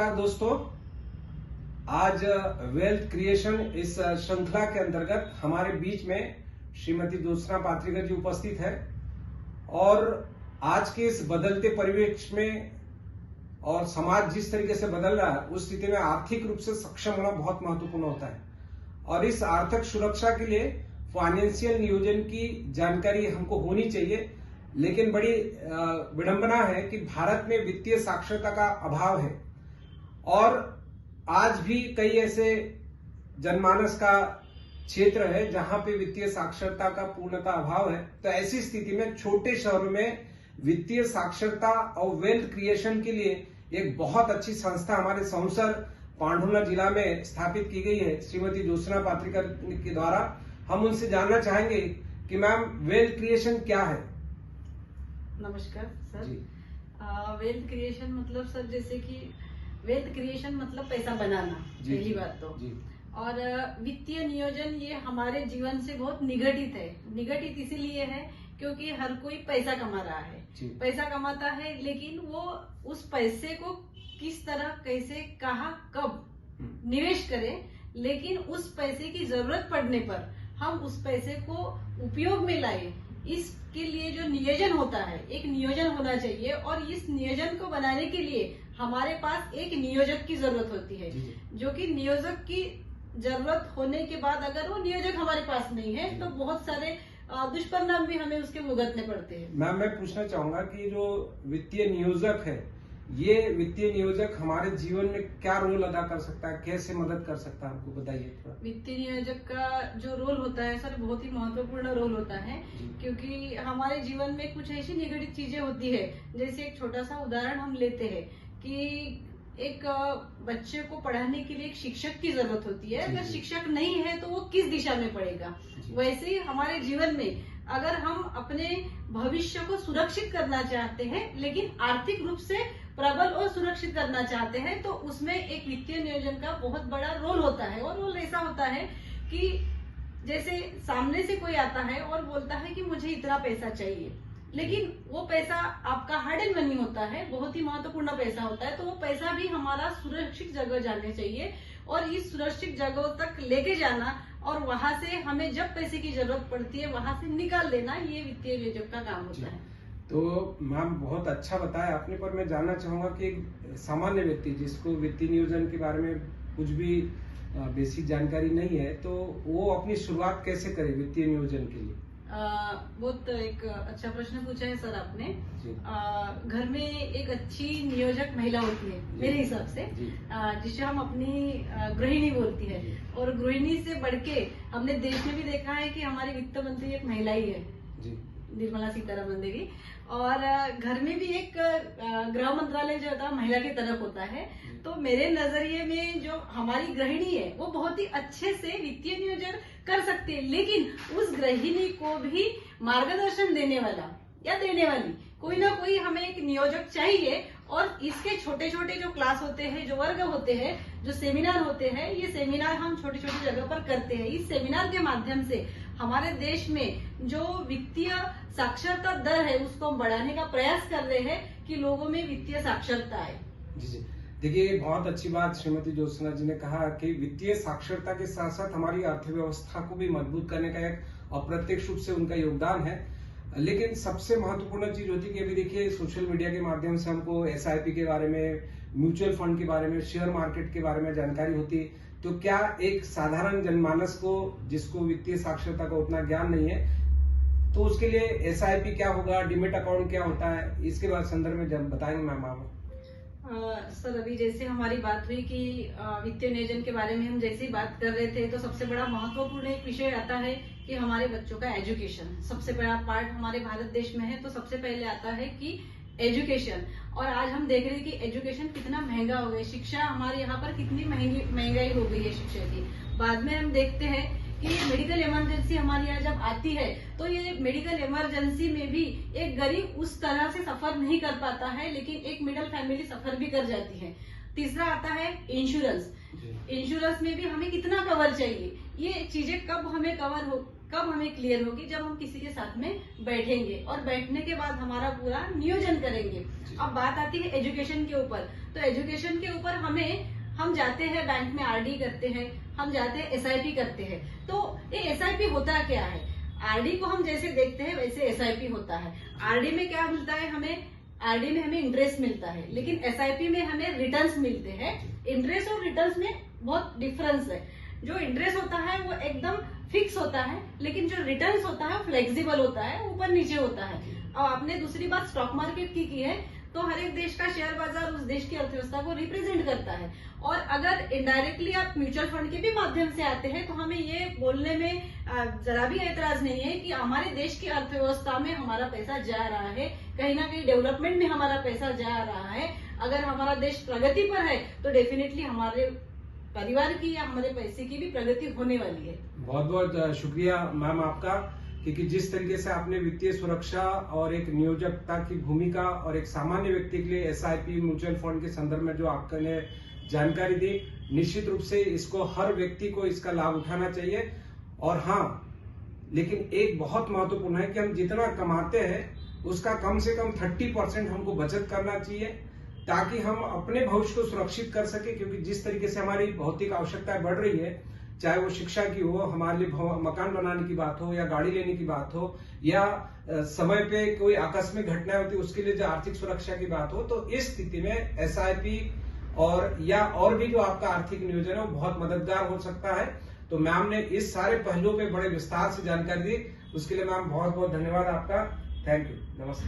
नमस्कार दोस्तों, आज वेल्थ क्रिएशन इस श्रृंखला के अंतर्गत हमारे बीच में श्रीमती ज्योत्सना पात्रिकर जी उपस्थित है और आज के इस बदलते परिवेश में और समाज जिस तरीके से बदल रहा है उस स्थिति में आर्थिक रूप से सक्षम होना बहुत महत्वपूर्ण होता है और इस आर्थिक सुरक्षा के लिए फाइनेंशियल नियोजन की जानकारी हमको होनी चाहिए। लेकिन बड़ी विडंबना है कि भारत में वित्तीय साक्षरता का अभाव है और आज भी कई ऐसे जनमानस का क्षेत्र है जहां पे वित्तीय साक्षरता का पूर्णतः अभाव है। तो ऐसी स्थिति में छोटे शहरों में वित्तीय साक्षरता और वेल्थ क्रिएशन के लिए एक बहुत अच्छी संस्था हमारे सौंसर पांडुना जिला में स्थापित की गई है श्रीमती ज्योत्सना पात्रिकर के द्वारा। हम उनसे जानना चाहेंगे कि मैम वेल्थ क्रिएशन क्या है। नमस्कार सर। वेल्थ क्रिएशन मतलब सर जैसे कि वेल्थ क्रिएशन मतलब पैसा बनाना, पहली बात तो जी। और वित्तीय नियोजन ये हमारे जीवन से बहुत निगडित है। निगडित इसीलिए है क्योंकि हर कोई पैसा कमा रहा है, पैसा कमाता है, लेकिन वो उस पैसे को किस तरह, कैसे, कहाँ, कब निवेश करे, लेकिन उस पैसे की जरूरत पड़ने पर हम उस पैसे को उपयोग में लाए, इसके लिए जो नियोजन होता है, एक नियोजन होना चाहिए। और इस नियोजन को बनाने के लिए हमारे पास एक नियोजक की जरूरत होती है, जो कि नियोजक की जरूरत होने के बाद अगर वो नियोजक हमारे पास नहीं है तो बहुत सारे दुष्परिणाम भी हमें उसके भुगतने पड़ते हैं। मैम, मैं पूछना चाहूंगा कि जो वित्तीय नियोजक है, ये वित्तीय नियोजक हमारे जीवन में क्या रोल अदा कर सकता है, कैसे मदद कर सकता है, हमको बताइए थोड़ा। वित्तीय नियोजक का जो रोल होता है सर, बहुत ही महत्वपूर्ण रोल होता है, क्योंकि हमारे जीवन में कुछ ऐसी निगडित चीजें होती है। जैसे एक छोटा सा उदाहरण हम लेते हैं कि एक बच्चे को पढ़ाने के लिए एक शिक्षक की जरूरत होती है। अगर शिक्षक नहीं है तो वो किस दिशा में पढ़ेगा। वैसे ही हमारे जीवन में अगर हम अपने भविष्य को सुरक्षित करना चाहते हैं, लेकिन आर्थिक रूप से प्रबल और सुरक्षित करना चाहते हैं, तो उसमें एक वित्तीय नियोजन का बहुत बड़ा रोल होता है। और रोल ऐसा होता है कि जैसे सामने से कोई आता है और बोलता है कि मुझे इतना पैसा चाहिए, लेकिन वो पैसा आपका हार्ड एंड मनी होता है, बहुत ही महत्वपूर्ण पैसा होता है। तो वो पैसा भी हमारा सुरक्षित जगह जाने चाहिए और इस सुरक्षित जगह तक लेके जाना और वहां से हमें जब पैसे की जरूरत पड़ती है वहां से निकाल लेना, ये वित्तीय नियोजक का काम होता है। तो मैम बहुत अच्छा बताया आपने, पर मैं जानना चाहूंगा कि एक सामान्य व्यक्ति जिसको वित्तीय नियोजन के बारे में कुछ भी बेसिक जानकारी नहीं है, तो वो अपनी शुरुआत कैसे करे वित्तीय नियोजन के लिए। बहुत एक अच्छा प्रश्न पूछा है सर आपने। घर में एक अच्छी नियोजक महिला होती है मेरे हिसाब से, जिसे हम अपनी गृहिणी बोलती है। और गृहिणी से बढ़ के हमने देश में भी देखा है कि हमारी वित्त मंत्री एक महिला ही है, निर्मला सीतारमण देवी। और घर में भी एक गृह मंत्रालय जो होता है महिला की तरफ होता है। तो मेरे नजरिए में जो हमारी गृहिणी है वो बहुत ही अच्छे से वित्तीय नियोजन कर सकती है, लेकिन उस गृहिणी को भी मार्गदर्शन देने वाला या देने वाली कोई ना कोई हमें एक नियोजक चाहिए। और इसके छोटे छोटे जो क्लास होते हैं, जो वर्ग होते हैं, जो सेमिनार होते हैं, ये सेमिनार हम छोटी छोटी जगह पर करते हैं। इस सेमिनार के माध्यम से हमारे देश में जो वित्तीय साक्षरता दर है उसको हम बढ़ाने का प्रयास कर रहे हैं कि लोगों में वित्तीय साक्षरता आए। जी। देखिए, बहुत अच्छी बात श्रीमती ज्योत्सना जी ने कहा कि वित्तीय साक्षरता के साथ साथ हमारी अर्थव्यवस्था को भी मजबूत करने का एक अप्रत्यक्ष रूप से उनका योगदान है। लेकिन सबसे महत्वपूर्ण चीज होती है कि अभी देखिए सोशल मीडिया के माध्यम से हमको SIP के बारे में, म्यूचुअल फंड के बारे में, शेयर मार्केट के बारे में जानकारी होती है। तो क्या एक साधारण जनमानस को, जिसको वित्तीय साक्षरता का उतना ज्ञान नहीं है, तो उसके लिए SIP क्या होगा, डीमेट अकाउंट क्या होता है, इसके बाद संदर्भ में जब बताएंगे मैम आप। सर, अभी जैसे हमारी बात हुई कि वित्तीय नियोजन के बारे में हम जैसे ही बात कर रहे थे, तो सबसे बड़ा महत्वपूर्ण एक विषय आता है कि हमारे बच्चों का एजुकेशन सबसे बड़ा पार्ट हमारे भारत देश में है। तो सबसे पहले आता है कि एजुकेशन। और आज हम देख रहे हैं कि एजुकेशन कितना महंगा हो गया, शिक्षा हमारे यहाँ पर कितनी महंगाई हो गई है शिक्षा की। बाद में हम देखते हैं कि मेडिकल इमरजेंसी हमारे यहाँ जब आती है तो ये मेडिकल इमरजेंसी में भी एक गरीब उस तरह से सफर नहीं कर पाता है, लेकिन एक मिडिल फैमिली सफर भी कर जाती है। तीसरा आता है इंश्योरेंस। इंश्योरेंस में भी हमें कितना कवर चाहिए, ये चीजें कब हमें कवर कब हमें क्लियर होगी? जब हम किसी के साथ में बैठेंगे और बैठने के बाद हमारा पूरा नियोजन करेंगे। अब बात आती है एजुकेशन के ऊपर, तो एजुकेशन के ऊपर हम जाते हैं बैंक में आरडी करते हैं, हम जाते हैं एसआईपी करते हैं। तो ये एसआईपी होता क्या है? आरडी को हम जैसे देखते हैं वैसे एसआईपी होता है। आरडी में क्या मिलता है हमें? आरडी में हमें इंटरेस्ट मिलता है, लेकिन एसआईपी में हमें रिटर्न्स मिलते हैं। इंटरेस्ट और रिटर्न्स में बहुत डिफरेंस है। जो इंटरेस्ट होता है वो एकदम फिक्स होता है, लेकिन जो रिटर्न्स होता है फ्लेक्सिबल होता है, ऊपर नीचे होता है। और आपने दूसरी बात स्टॉक मार्केट की है, तो हर एक देश का शेयर बाजार उस देश की अर्थव्यवस्था को रिप्रेजेंट करता है। और अगर इनडायरेक्टली आप म्यूचुअल फंड के भी माध्यम से आते हैं तो हमें ये बोलने में जरा भी ऐतराज नहीं है कि हमारे देश की अर्थव्यवस्था में हमारा पैसा जा रहा है, कहीं ना कहीं डेवलपमेंट में हमारा पैसा जा रहा है। अगर हमारा देश प्रगति पर है तो डेफिनेटली हमारे परिवार की या हमारे पैसे की भी प्रगति होने वाली है। बहुत बहुत शुक्रिया मैम आपका, क्योंकि जिस तरीके से आपने वित्तीय सुरक्षा और एक नियोजकता की भूमिका और एक सामान्य व्यक्ति के लिए एसआईपी म्यूचुअल फंड के संदर्भ में जो आपने जानकारी दी, निश्चित रूप से इसको हर व्यक्ति को इसका लाभ उठाना चाहिए। और हाँ, लेकिन एक बहुत महत्वपूर्ण है कि हम जितना कमाते हैं उसका कम से कम 30% हमको बचत करना चाहिए, ताकि हम अपने भविष्य को सुरक्षित कर सके। क्योंकि जिस तरीके से हमारी भौतिक आवश्यकताएं बढ़ रही है, चाहे वो शिक्षा की हो, हमारे लिए मकान बनाने की बात हो, या गाड़ी लेने की बात हो, या समय पे कोई आकस्मिक घटनाएं होती है उसके लिए जो आर्थिक सुरक्षा की बात हो, तो इस स्थिति में एसआईपी और भी जो आपका आर्थिक नियोजन है वो बहुत मददगार हो सकता है। तो मैम ने इस सारे पहलुओं पे बड़े विस्तार से जानकारी दी, उसके लिए मैम बहुत बहुत धन्यवाद आपका। Thank you. नमस्ते।